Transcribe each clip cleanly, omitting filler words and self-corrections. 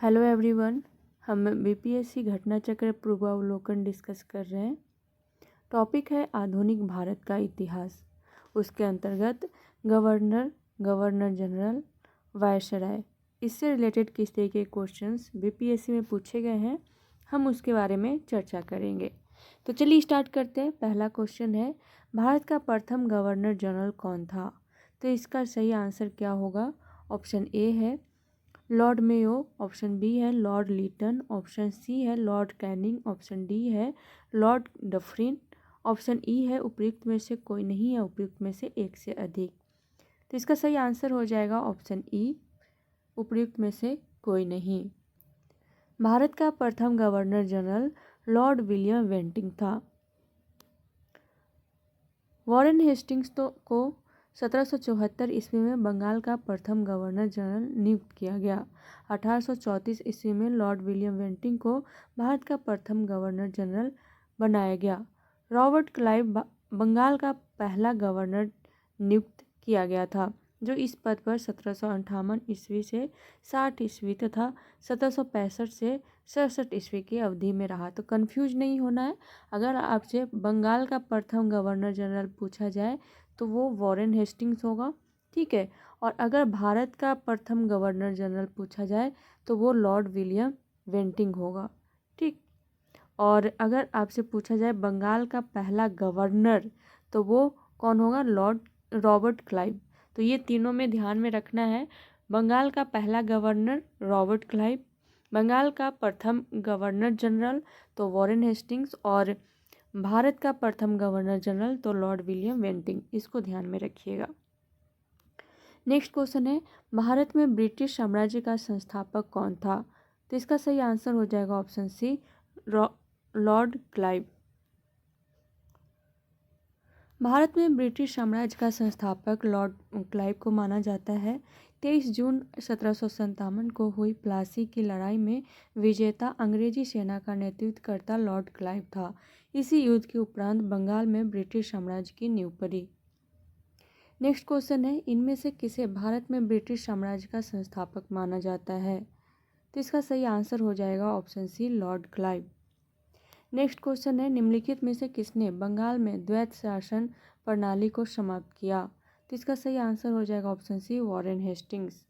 Hello everyone. हम BPSC घटना चक्र पूर्वावलोकन डिस्कस कर रहे हैं। टॉपिक है आधुनिक भारत का इतिहास। उसके अंतर्गत गवर्नर, गवर्नर जनरल, वायसराय, इससे रिलेटेड किस तरह के क्वेश्चंस बीपीएससी में पूछे गए हैं, हम उसके बारे में चर्चा करेंगे। तो चलिए स्टार्ट करते हैं। पहला क्वेश्चन है, भारत का प्रथम गवर्नर जनरल कौन था? तो इसका सही आंसर क्या होगा? ऑप्शन ए है लॉर्ड मेयो, ऑप्शन बी है लॉर्ड लीटन, ऑप्शन सी है लॉर्ड कैनिंग, ऑप्शन डी है लॉर्ड डफरिन, ऑप्शन ई है उपयुक्त में से कोई नहीं या उपयुक्त में से एक से अधिक। तो इसका सही आंसर हो जाएगा ऑप्शन ई, उपयुक्त में से कोई नहीं। भारत का प्रथम governor general Lord William Bentinck था। वॉरेन हेस्टिंग्स को 1774 ईस्वी में बंगाल का प्रथम गवर्नर जनरल नियुक्त किया गया। 1834 ईस्वी में लॉर्ड विलियम बेंटिंक को भारत का प्रथम गवर्नर जनरल बनाया गया। रॉबर्ट क्लाइव बंगाल का पहला गवर्नर नियुक्त किया गया था, जो इस पद पर 1758 ईस्वी से 60 ईस्वी तथा 1765 से 67 ईस्वी की अवधि में रहा। तो कंफ्यूज नहीं होना है। अगर आपसे बंगाल का प्रथम गवर्नर जनरल पूछा जाए तो वो वॉरेन हेस्टिंग्स होगा, ठीक है। और अगर भारत का प्रथम गवर्नर जनरल पूछा जाए तो वो लॉर्ड विलियम बेंटिंक होगा, ठीक। और अगर आपसे पूछा जाए बंगाल का पहला गवर्नर तो वो कौन होगा? Lord Robert Clive. तो ये तीनों में ध्यान में रखना है। बंगाल का पहला गवर्नर रॉबर्ट क्लाइव, बंगाल का प्रथम गवर्नर जनरल तो वॉरेन हेस्टिंग्स, और भारत का प्रथम गवर्नर जनरल तो लॉर्ड विलियम बेंटिंक। इसको ध्यान में रखिएगा। नेक्स्ट क्वेश्चन है, भारत में ब्रिटिश साम्राज्य का संस्थापक कौन था? तो इसका सही आंसर हो जाएगा ऑप्शन सी, लॉर्ड क्लाइव। भारत में ब्रिटिश साम्राज्य का संस्थापक लॉर्ड क्लाइव को माना जाता है। 23 जून 1757 को हुई प्लासी की लड़ाई में विजेता अंग्रेजी सेना का नेतृत्व करता लॉर्ड क्लाइव था। इसी युद्ध के उपरांत बंगाल में ब्रिटिश साम्राज्य की नींव पड़ी। नेक्स्ट क्वेश्चन है, इनमें से किसे भारत में ब्रिटिश साम्राज्य का संस्थापक माना जाता है? तो इसका सही आंसर हो जाएगा option C, Lord Clive. Next question है, निम्नलिखित में से किसने बंगाल में द्वैत शासन प्रणाली को समाप्त किया? तो इसका सही आंसर हो जाएगा option C, Warren Hastings.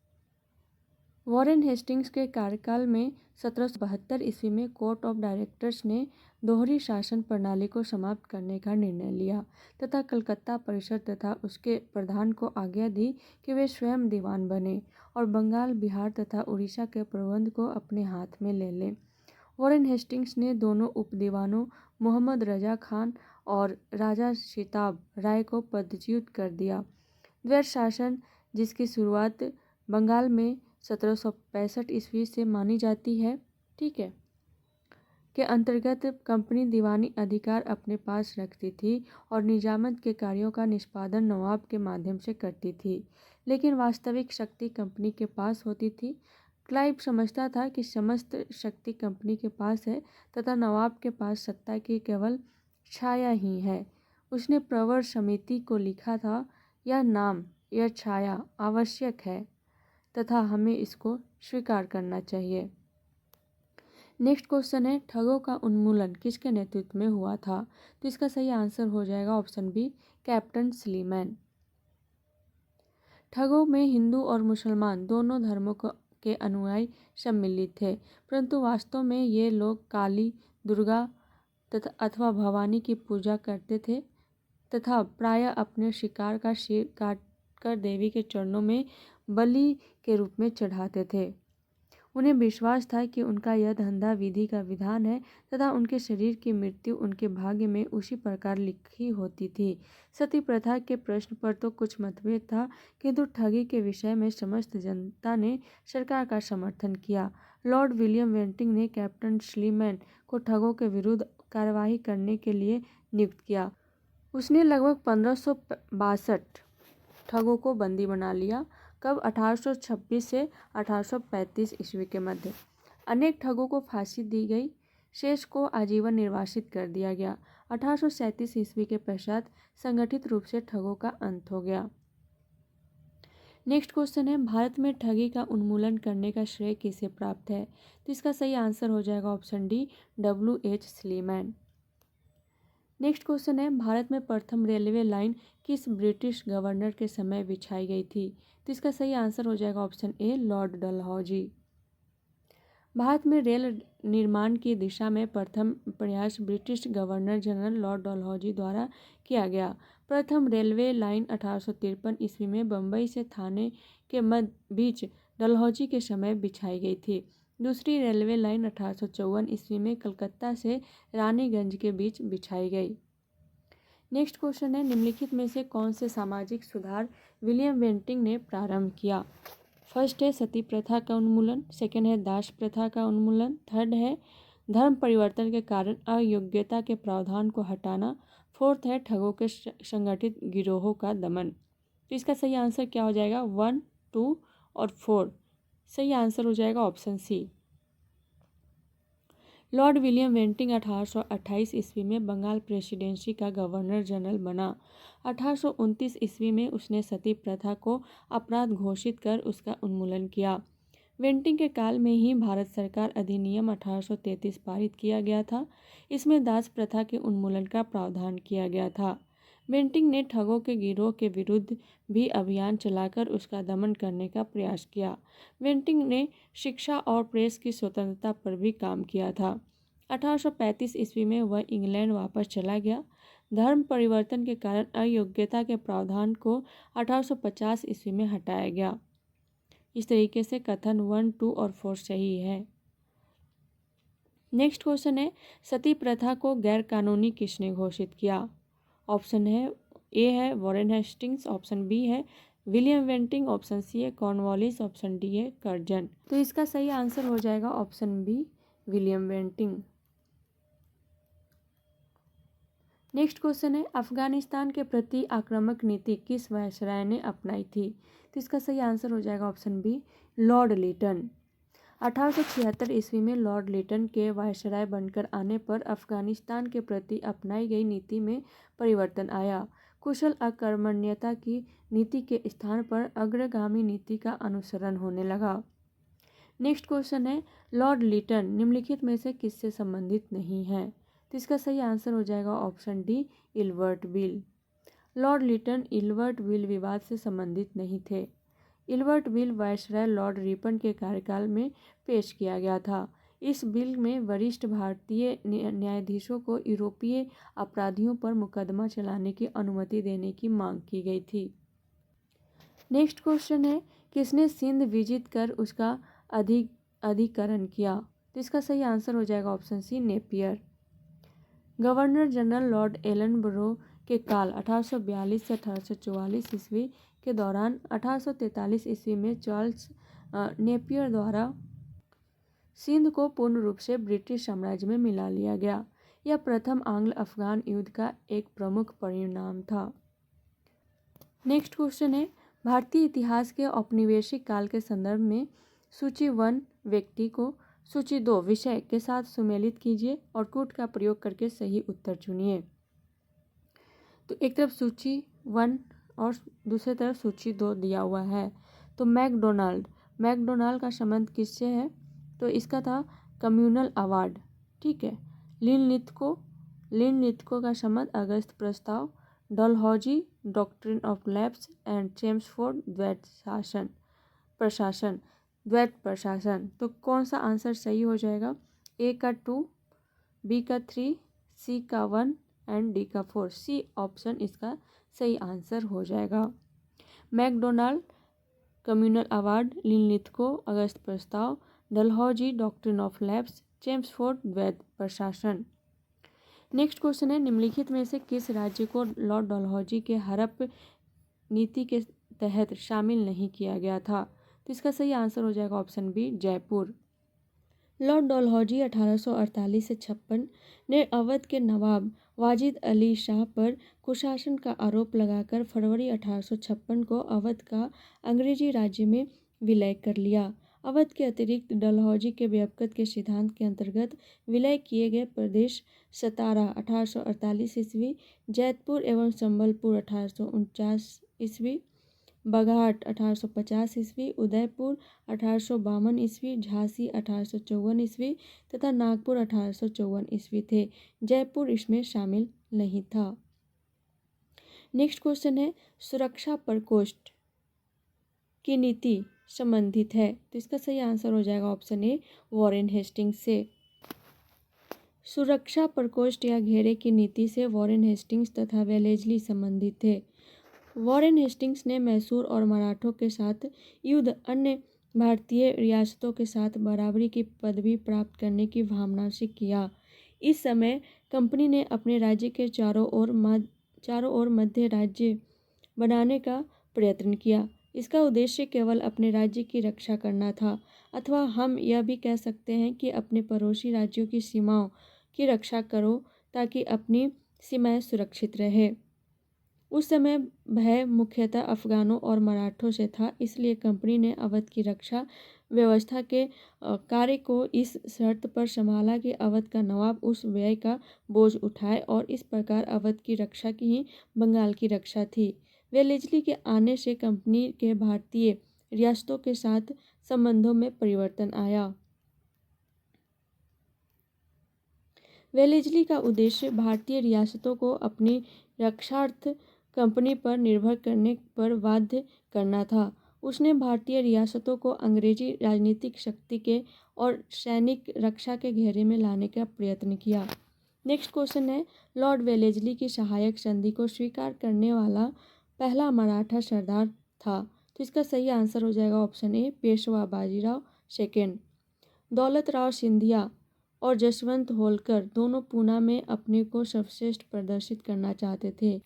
Warren Hastings के कार्यकाल में 1772 ईस्वी में कोर्ट ऑफ डायरेक्टर्स ने दोहरी शासन प्रणाली को समाप्त करने का निर्णय लिया तथा कलकत्ता परिषद तथा उसके प्रधान को आज्ञा दी कि वे स्वयं दीवान बने और बंगाल, बिहार तथा उड़ीसा के प्रबंध को अपने हाथ में ले लें। वॉरेन हेस्टिंग्स ने दोनों उपदीवानों मोहम्मद रजा खान और राजा शिताब राय को पदच्युत कर दिया। द्वैत शासन, जिसकी शुरुआत बंगाल में 1765 ईस्वी से मानी जाती है, ठीक है, के अंतर्गत कंपनी दीवानी अधिकार अपने पास रखती थी और निजामत के कार्यों का निष्पादन नवाब के माध्यम से करती थी, लेकिन वास्तविक शक्ति कंपनी के पास होती थी। क्लाइव समझता था कि समस्त शक्ति कंपनी के पास है तथा नवाब के पास सत्ता की केवल छाया ही है। उसने प्रवर समिति को लिखा था, यह नाम, यह छाया आवश्यक है तथा हमें इसको स्वीकार करना चाहिए। नेक्स्ट क्वेश्चन है, ठगों का उन्मूलन किसके नेतृत्व में हुआ था? तो इसका सही आंसर हो जाएगा ऑप्शन बी, कैप्टन स्लीमैन। ठगों में हिंदू और मुसलमान दोनों धर्मों के अनुयायी सम्मिलित थे, परंतु वास्तव में ये लोग काली, दुर्गा तथा अथवा भवानी की पूजा करते थे तथा प्रायः अपने शिकार का सिर काटकर देवी के चरणों में बलि के रूप में चढ़ाते थे। उन्हें विश्वास था कि उनका यह धंधा विधि का विधान है तथा उनके शरीर की मृत्यु उनके भाग्य में उसी प्रकार लिखी होती थी। सती प्रथा के प्रश्न पर तो कुछ मतभेद था, किंतु ठगी के विषय में समस्त जनता ने सरकार का समर्थन किया। लॉर्ड विलियम बेंटिंक ने कैप्टन स्लीमैन को ठगों के विरुद्ध कार्यवाही करने के लिए नियुक्त किया। उसने लगभग 1562 ठगों को बंदी बना लिया। कब? 1826 से 1835 ईस्वी के मध्य। अनेक ठगों को फांसी दी गई, शेष को आजीवन निर्वासित कर दिया गया। 1837 ईस्वी के पश्चात संगठित रूप से ठगों का अंत हो गया। नेक्स्ट क्वेश्चन है, भारत में ठगी का उन्मूलन करने का श्रेय किसे प्राप्त है? तो इसका सही आंसर हो जाएगा option D, WH Sleeman. Next question है, भारत में प्रथम रेलवे लाइन किस ब्रिटिश गवर्नर के समय बिछाई गई थी? तो इसका सही आंसर हो जाएगा option A, Lord Dalhousie. Bharat में रेल निर्माण की दिशा में प्रथम प्रयास British governor general Lord Dalhousie द्वारा किया गया। प्रथम रेलवे लाइन 1853 ईस्वी में बम्बई से थाने के मध्य बीच डलहौजी के समय बिछाई गई थी। दूसरी रेलवे लाइन 1854 ईस्वी में कलकत्ता से रानीगंज के बीच बिछाई गई। नेक्स्ट क्वेश्चन है, निम्नलिखित में से कौन से सामाजिक सुधार विलियम बेंटिंक ने प्रारंभ किया? फर्स्ट है सती प्रथा का उन्मूलन, सेकंड है दास प्रथा का उन्मूलन, थर्ड है धर्म परिवर्तन के कारण अयोग्यता के प्रावधान को हटाना, फोर्थ है ठगों के संगठित गिरोहों का दमन। तो इसका सही आंसर क्या हो जाएगा? 1, 2 और 4। सही आंसर हो जाएगा option C. Lord William Bentinck 1828 ईस्वी में बंगाल प्रेसिडेंसी का गवर्नर जनरल बना। 1829 ईस्वी में उसने सती प्रथा को अपराध घोषित कर उसका उन्मूलन किया। बेंटिंक के काल में ही भारत सरकार अधिनियम 1833 पारित किया गया था। इसमें दास प्रथा के उन्मूलन का प्रावधान किया गया था। बेंटिंक ने ठगों के गिरोह के विरुद्ध भी अभियान चलाकर उसका दमन करने का प्रयास किया। बेंटिंक ने शिक्षा और प्रेस की स्वतंत्रता पर भी काम किया था। 1835 ईस्वी में वह इंग्लैंड वापस चला गया। धर्म परिवर्तन के कारण अयोग्यता के प्रावधान को 1850 ईस्वी में हटाया गया। इस तरीके से कथन 1, 2 और 4 सही है। नेक्स्ट क्वेश्चन है, सती प्रथा को गैर कानूनी किसने घोषित किया? ऑप्शन है ए है वॉरेन हेस्टिंग्स, ऑप्शन बी है विलियम बेंटिंक, ऑप्शन सी है कॉर्नवालिस, ऑप्शन डी है कर्जन। तो इसका सही आंसर हो जाएगा option B, William Bentinck. Next question है, अफगानिस्तान के प्रति आक्रामक नीति किस वायसराय ने अपनाई थी? तो इसका सही आंसर हो जाएगा ऑप्शन बी, लॉर्ड लिटन। 1876 ईस्वी में लॉर्ड लिटन के वायसराय बनकर आने पर अफगानिस्तान के प्रति अपनाई गई नीति में परिवर्तन आया। कुशल अकर्मण्यता की नीति के स्थान पर अग्रगामी नीति का अनुसरण होने लगा। नेक्स्ट क्वेश्चन है, लॉर्ड लिटन निम्नलिखित में से किससे संबंधित नहीं है? तो इसका सही आंसर हो जाएगा option D, Ilbert bill. Lord Lytton Ilbert bill विवाद से संबंधित नहीं थे। Ilbert bill viceroy Lord Ripon के कार्यकाल में पेश किया गया था। इस बिल में वरिष्ठ भारतीय न्यायाधीशों को यूरोपीय अपराधियों पर मुकदमा चलाने की अनुमति देने की मांग की गई थी। नेक्स्ट क्वेश्चन है, किसने सिंध विजित कर उसका अधिकरण किया? तो इसका सही आंसर हो जाएगा option C, Napier. Governor general Lord Ellenborough के काल 1842 से 1844 ईस्वी के दौरान 1843 ईस्वी में चार्ल्स नेपियर द्वारा सिंध को पूर्ण रूप से ब्रिटिश साम्राज्य में मिला लिया गया। यह प्रथम आंग्ल अफगान युद्ध का एक प्रमुख परिणाम था। नेक्स्ट क्वेश्चन है, भारतीय इतिहास के औपनिवेशिक काल के संदर्भ में सूची 1 व्यक्ति को सूची 2 विषय के साथ सुमेलित कीजिए और कूट का प्रयोग करके सही उत्तर चुनिए। तो एक तरफ सूची 1 और दूसरी तरफ सूची 2 दिया हुआ है। तो मैकडोनाल्ड का संबंध किससे है? तो इसका था कम्युनल अवार्ड, ठीक है। लिन लिथको का संबंध अगस्त प्रस्ताव, Dalhousie doctrine of lapse and Chelmsford द्वैत प्रशासन। तो कौन सा आंसर सही हो जाएगा? ए का 2, बी का 3, सी का 1 एंड डी का 4। सी ऑप्शन इसका सही आंसर हो जाएगा। मैकडोनाल्ड कम्युनल अवार्ड, लिन लिथको अगस्त प्रस्ताव, Dalhousie doctrine of lapse, Chelmsford द्वैत प्रशासन। नेक्स्ट क्वेश्चन है, निम्नलिखित में से किस राज्य को लॉर्ड डलहौजी के हड़प नीति के तहत शामिल नहीं किया गया था? तो इसका सही आंसर हो जाएगा option B, Jaipur. Lord Dalhousie 1848 से 56 ने अवध के नवाब वाजिद अली शाह पर कुशासन का आरोप लगाकर फरवरी 1856 को अवध का अंग्रेजी राज्य में विलय कर लिया। अवध के अतिरिक्त डलहौजी के व्यापकता के सिद्धांत के अंतर्गत विलय किए गए प्रदेश सतारा 1848 ईस्वी, जैतपुर एवं संबलपुर 1849 ईस्वी, बघाट 1850 ईस्वी, उदयपुर 1852 ईस्वी, झांसी 1854 ईस्वी तथा नागपुर 1854 ईस्वी थे। जयपुर इसमें शामिल नहीं था। नेक्स्ट क्वेश्चन है, सुरक्षा प्रकोष्ठ की नीति संबंधित है, तो इसका सही आंसर हो जाएगा ऑप्शन ए, वॉरेन हेस्टिंग्स से। सुरक्षा प्रकोष्ठ या घेरे की नीति से वॉरेन हेस्टिंग्स तथा वेलेस्ली संबंधित थे। वॉरेन हेस्टिंग्स ने मैसूर और मराठों के साथ युद्ध अन्य भारतीय रियासतों के साथ बराबरी की पदवी प्राप्त करने की भावना से किया। इस समय कंपनी ने अपने राज्य के चारों ओर मध्य राज्य बनाने का प्रयत्न किया। इसका उद्देश्य केवल अपने राज्य की रक्षा करना था, अथवा हम यह भी कह सकते हैं कि अपने पड़ोसी राज्यों की सीमाओं की रक्षा करो ताकि अपनी सीमाएं सुरक्षित रहे। उस समय भय मुख्यतः अफगानों और मराठों से था, इसलिए कंपनी ने अवध की रक्षा व्यवस्था के कार्य को इस शर्त पर संभाला कि अवध का नवाब उस व्यय का बोझ उठाए, और इस प्रकार अवध की रक्षा की ही बंगाल की रक्षा थी। वेलेस्ली के आने से कंपनी के भारतीय रियासतों के साथ संबंधों में परिवर्तन आया। वेलेस्ली का उद्देश्य भारतीय रियासतों को अपनी रक्षार्थ कंपनी पर निर्भर करने पर बाध्य करना था। उसने भारतीय रियासतों को अंग्रेजी राजनीतिक शक्ति के और सैनिक रक्षा के घेरे में लाने का प्रयत्न किया। नेक्स्ट क्वेश्चन है, लॉर्ड वेलेस्ली की सहायक संधि को स्वीकार करने वाला पहला मराठा सरदार था, तो इसका सही आंसर हो जाएगा option A, Peshwa Bajirao second. दौलत राव सिंधिया और जसवंत होलकर दोनों पूना में अपने को सर्वश्रेष्ठ प्रदर्शित करना चाहते थे।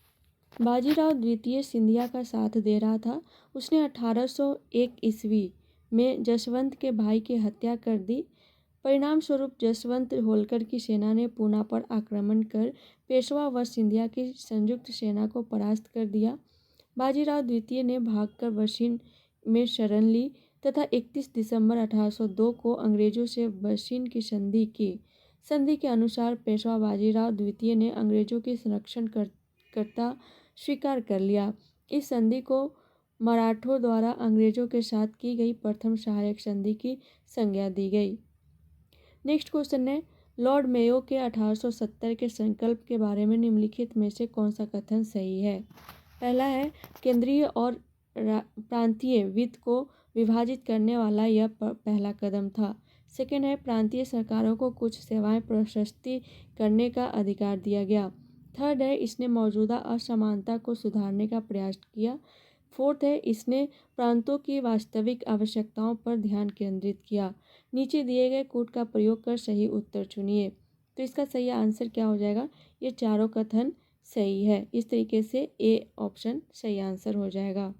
बाजीराव द्वितीय सिंधिया का साथ दे रहा था। उसने 1801 ईस्वी में जसवंत के भाई की हत्या कर दी। परिणाम स्वरूप जसवंत होलकर की सेना ने पूना पर आक्रमण कर पेशवा व सिंधिया की संयुक्त सेना को परास्त कर दिया। बाजीराव द्वितीय ने भागकर बसिन में शरण ली तथा 31 दिसंबर 1802 को अंग्रेजों से बसिन की संधि की। संधि के अनुसार पेशवा बाजीराव द्वितीय ने अंग्रेजों की संरक्षण करता स्वीकार कर लिया। इस संधि को मराठों द्वारा अंग्रेजों के साथ की गई प्रथम सहायक संधि की संज्ञा दी गई। नेक्स्ट क्वेश्चन है, लॉर्ड मेयो के 1870 के संकल्प के बारे में निम्नलिखित में से कौन सा कथन सही है? पहला है, केंद्रीय और प्रांतीय वित्त को विभाजित करने वाला यह पहला कदम था। सेकेंड है, प्रांतीय सरकारों को कुछ सेवाएं प्रशस्ति करने का अधिकार दिया गया। थर्ड है, इसने मौजूदा असमानता को सुधारने का प्रयास किया। फोर्थ है, इसने प्रांतों की वास्तविक आवश्यकताओं पर ध्यान केंद्रित किया। नीचे दिए गए कूट का प्रयोग कर सही उत्तर चुनिए, तो इसका सही आंसर क्या हो जाएगा? ये चारों कथन सही है। इस तरीके से ए ऑप्शन सही आंसर हो जाएगा।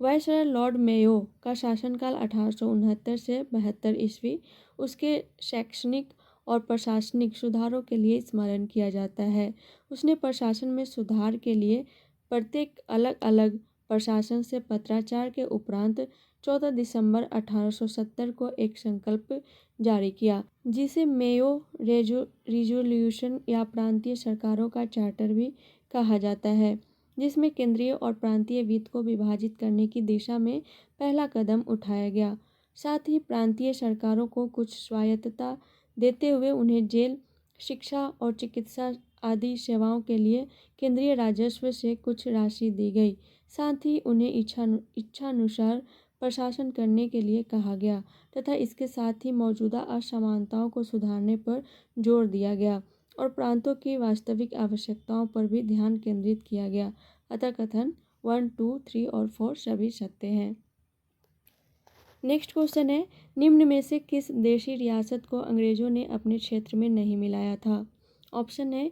वायसराय लॉर्ड मेयो का शासनकाल 1869 से 72 ईस्वी उसके शैक्षणिक और प्रशासनिक सुधारों के लिए स्मरण किया जाता है। उसने प्रशासन में सुधार के लिए प्रत्येक अलग अलग प्रशासन से पत्राचार के उपरांत 14 दिसंबर 1870 को एक संकल्प जारी किया, जिसे मेयो रिजोल्यूशन या प्रांतीय सरकारों का चार्टर भी कहा जाता है, जिसमें केंद्रीय और प्रांतीय वित्त को विभाजित करने की दिशा में पहला कदम उठाया गया। साथ ही प्रांतीय सरकारों को कुछ स्वायत्तता देते हुए उन्हें जेल, शिक्षा और चिकित्सा आदि सेवाओं के लिए केंद्रीय राजस्व से कुछ राशि दी गई। साथ ही उन्हें इच्छानुसार प्रशासन करने के लिए कहा गया तथा इसके साथ ही मौजूदा असमानताओं को सुधारने पर जोर दिया गया और प्रांतों की वास्तविक आवश्यकताओं पर भी ध्यान केंद्रित किया गया। अतः कथन 1, 2, 3 और 4 सभी सत्य हैं। नेक्स्ट क्वेश्चन है, निम्न में से किस देशी रियासत को अंग्रेजों ने अपने क्षेत्र में नहीं मिलाया था? ऑप्शन है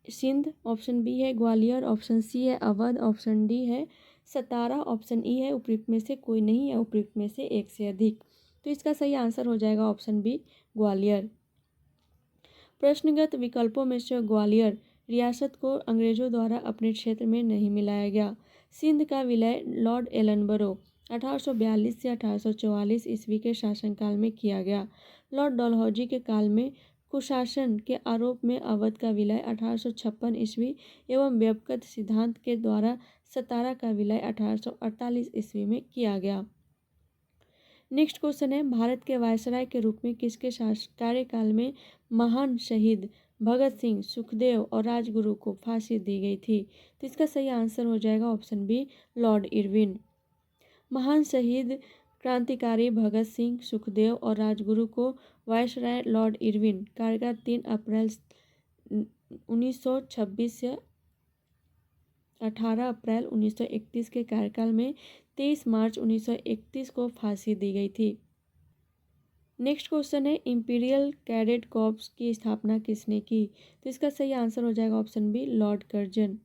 सिंध, ऑप्शन बी है ग्वालियर, ऑप्शन सी है अवध, ऑप्शन डी है सतारा, ऑप्शन ई है उपयुक्त में से कोई नहीं या उपयुक्त में से एक से अधिक। तो इसका सही आंसर हो जाएगा ऑप्शन बी, ग्वालियर। प्रश्नगत विकल्पों में से ग्वालियर रियासत को अंग्रेजों द्वारा अपने क्षेत्र में नहीं मिलाया गया। सिंध का विलय लॉर्ड एलनबरो 1842 से 1844 ईस्वी के शासनकाल में किया गया। लॉर्ड डलहौजी के काल में कुशासन के आरोप में अवध का विलय 1856 ईस्वी एवं व्यपकत सिद्धांत के द्वारा सतारा का विलय 1848 ईस्वी में किया गया। नेक्स्ट क्वेश्चन है, भारत के वायसराय के रूप में किसके कार्यकाल में महान शहीद भगत सिंह, सुखदेव और राजगुरु को फांसी दी गई थी? तो इसका सही आंसर हो जाएगा ऑप्शन बी, लॉर्ड इरविन। महान शहीद क्रांतिकारी भगत सिंह, सुखदेव और राजगुरु को वायसराय लॉर्ड इरविन कार्यकाल 3 अप्रैल 1926 से 18 अप्रैल 1931 के कार्यकाल में 23 मार्च 1931 को फांसी दी गई थी। नेक्स्ट क्वेश्चन है, इंपीरियल कैडेट कॉर्प्स की स्थापना किसने की? तो इसका सही आंसर हो जाएगा option B, Lord Curzon.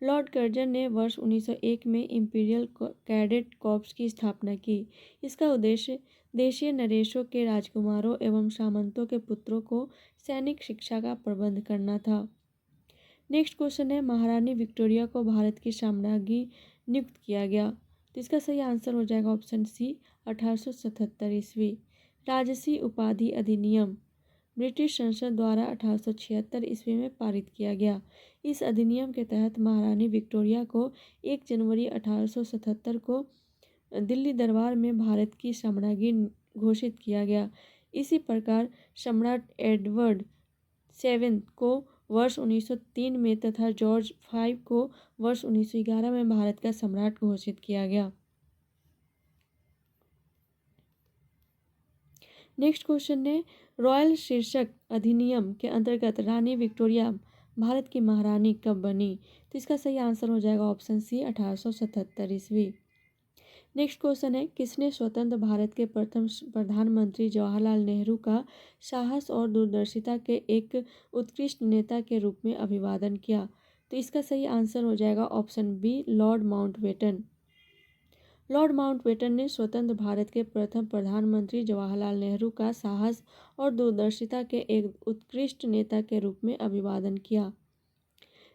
Lord Curzon ने वर्ष 1901 में इंपीरियल कैडेट कॉर्प्स की स्थापना की। इसका उद्देश्य देशीय नरेशों के राजकुमारों एवं सामंतों के पुत्रों को सैनिक शिक्षा का प्रबंध करना था। नेक्स्ट क्वेश्चन है, महारानी विक्टोरिया को भारत की साम्राज्ञी नियुक्त किया गया। तो इसका सही आंसर हो जाएगा ऑप्शन सी, 1877 ईस्वी। राजसी उपाधि अधिनियम ब्रिटिश संसद द्वारा 1876 ईस्वी में पारित किया गया। इस अधिनियम के तहत महारानी विक्टोरिया को 1 जनवरी 1877 को दिल्ली दरबार में भारत की साम्राज्ञी घोषित किया गया। इसी प्रकार सम्राट एडवर्ड 7 को वर्ष 1903 में तथा जॉर्ज 5 को वर्ष 1911 में भारत का सम्राट घोषित किया गया। नेक्स्ट क्वेश्चन है, रॉयल शीर्षक अधिनियम के अंतर्गत रानी विक्टोरिया भारत की महारानी कब बनी? तो इसका सही आंसर हो जाएगा ऑप्शन सी, 1877 ईस्वी। नेक्स्ट क्वेश्चन है, किसने स्वतंत्र भारत के प्रथम प्रधानमंत्री जवाहरलाल नेहरू का साहस और दूरदर्शिता के एक उत्कृष्ट नेता के रूप में अभिवादन किया? तो इसका सही आंसर हो जाएगा option B, Lord Mountbatten. Lord Mountbatten ने स्वतंत्र भारत के प्रथम प्रधानमंत्री जवाहरलाल नेहरू का साहस और दूरदर्शिता के एक उत्कृष्ट नेता के रूप में अभिवादन किया।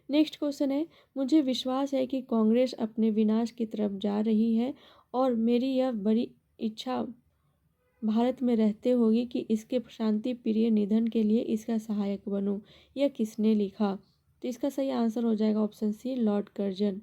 नेक्स्ट क्वेश्चन है, मुझे विश्वास है कि कांग्रेस अपने विनाश की तरफ जा रही है और मेरी यह बड़ी इच्छा भारत में रहते होगी कि इसके शांति प्रिय निधन के लिए इसका सहायक बनूं। यह किसने लिखा? तो इसका सही आंसर हो जाएगा ऑप्शन सी, लॉर्ड कर्जन।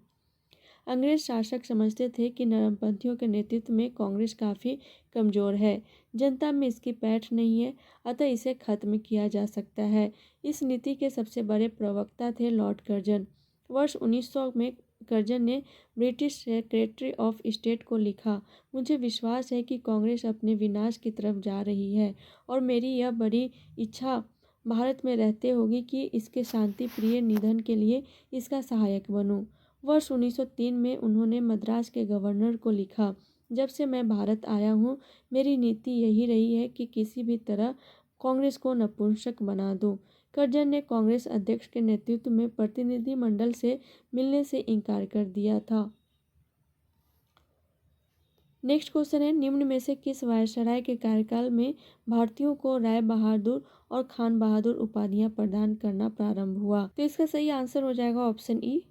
अंग्रेज शासक समझते थे कि नरमपंथियों के नेतृत्व में कांग्रेस काफ़ी कमज़ोर है, जनता में इसकी पैठ नहीं है, अतः इसे खत्म किया जा सकता है। इस नीति के सबसे बड़े प्रवक्ता थे लॉर्ड कर्जन। वर्ष 1900 में कर्जन ने ब्रिटिश सेक्रेटरी ऑफ स्टेट को लिखा, मुझे विश्वास है कि कांग्रेस अपने विनाश की तरफ जा रही है और मेरी यह बड़ी इच्छा भारत में रहते होगी कि इसके शांति प्रिय निधन के लिए इसका सहायक बनूं। वर्ष 1903 में उन्होंने मद्रास के गवर्नर को लिखा, जब से मैं भारत आया हूँ मेरी नीति यही रही है कि किसी भी तरह कांग्रेस को नपुंसक बना दूं। कर्जन ने कांग्रेस अध्यक्ष के नेतृत्व में प्रतिनिधिमंडल से मिलने से इनकार कर दिया था। नेक्स्ट क्वेश्चन है, निम्न में से किस वायसराय के कार्यकाल में भारतीयों को राय बहादुर और खान बहादुर उपाधियां प्रदान करना प्रारंभ हुआ? तो इसका सही आंसर हो जाएगा ऑप्शन ई,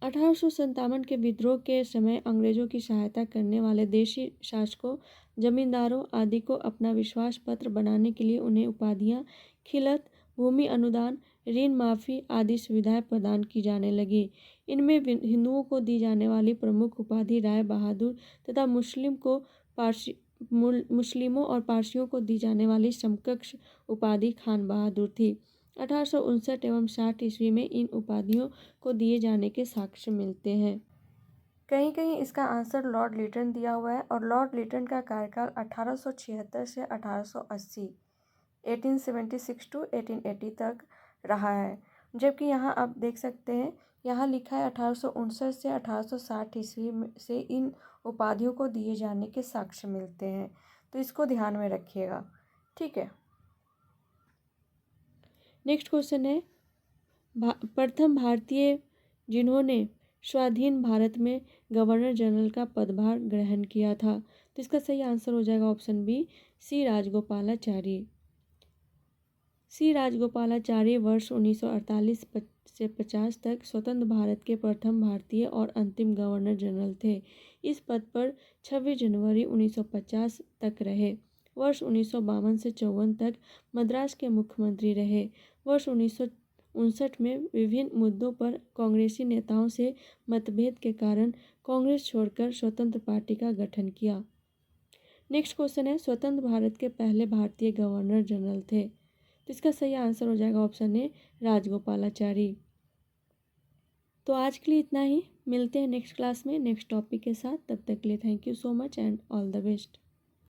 1857 के विद्रोह के समय अंग्रेजों की सहायता करने वाले देशी शासकों, जमींदारों आदि को अपना विश्वास पत्र बनाने के लिए उन्हें उपाधियां, खिलत, भूमि अनुदान, ऋण माफी आदि सुविधाएं प्रदान की जाने लगी। इनमें हिंदुओं को दी जाने वाली प्रमुख उपाधि राय बहादुर तथा मुस्लिमों और पारसियों को दी जाने वाली समकक्ष उपाधि खान बहादुर थी। 1859 एवं 60 ईस्वी में इन उपाधियों को दिए जाने के साक्ष्य मिलते हैं। कहीं कहीं इसका आंसर लॉर्ड लिटन दिया हुआ है और लॉर्ड लिटन का कार्यकाल 1876 से 1880 1876 टू 1880 तक रहा है। जबकि यहाँ आप देख सकते हैं, यहाँ लिखा है 1859 से 1860 ईस्वी से इन उपाधियों को दिए जाने के साक्ष्य मिलते हैं, तो इसको ध्यान में रखिएगा, ठीक है। नेक्स्ट क्वेश्चन है, प्रथम भारतीय जिन्होंने स्वाधीन भारत में गवर्नर जनरल का पदभार ग्रहण किया था? तो इसका सही आंसर हो जाएगा ऑप्शन बी, सी राजगोपालाचारी। सी राजगोपालाचारी वर्ष 1948 से 50 तक स्वतंत्र भारत के प्रथम भारतीय और अंतिम गवर्नर जनरल थे। इस पद पर 26 जनवरी 1950 तक रहे। वर्ष 1952 से 54 तक मद्रास के मुख्यमंत्री रहे। वर्ष 1959 में विभिन्न मुद्दों पर कांग्रेसी नेताओं से मतभेद के कारण कांग्रेस छोड़कर स्वतंत्र पार्टी का गठन किया। नेक्स्ट क्वेश्चन है, स्वतंत्र भारत के पहले भारतीय गवर्नर जनरल थे। तो इसका सही आंसर हो जाएगा ऑप्शन ए, राजगोपालाचारी। तो आज के लिए इतना ही, मिलते हैं नेक्स्ट क्लास में नेक्स्ट टॉपिक के साथ। तब तक के लिए thank you so much and all the best.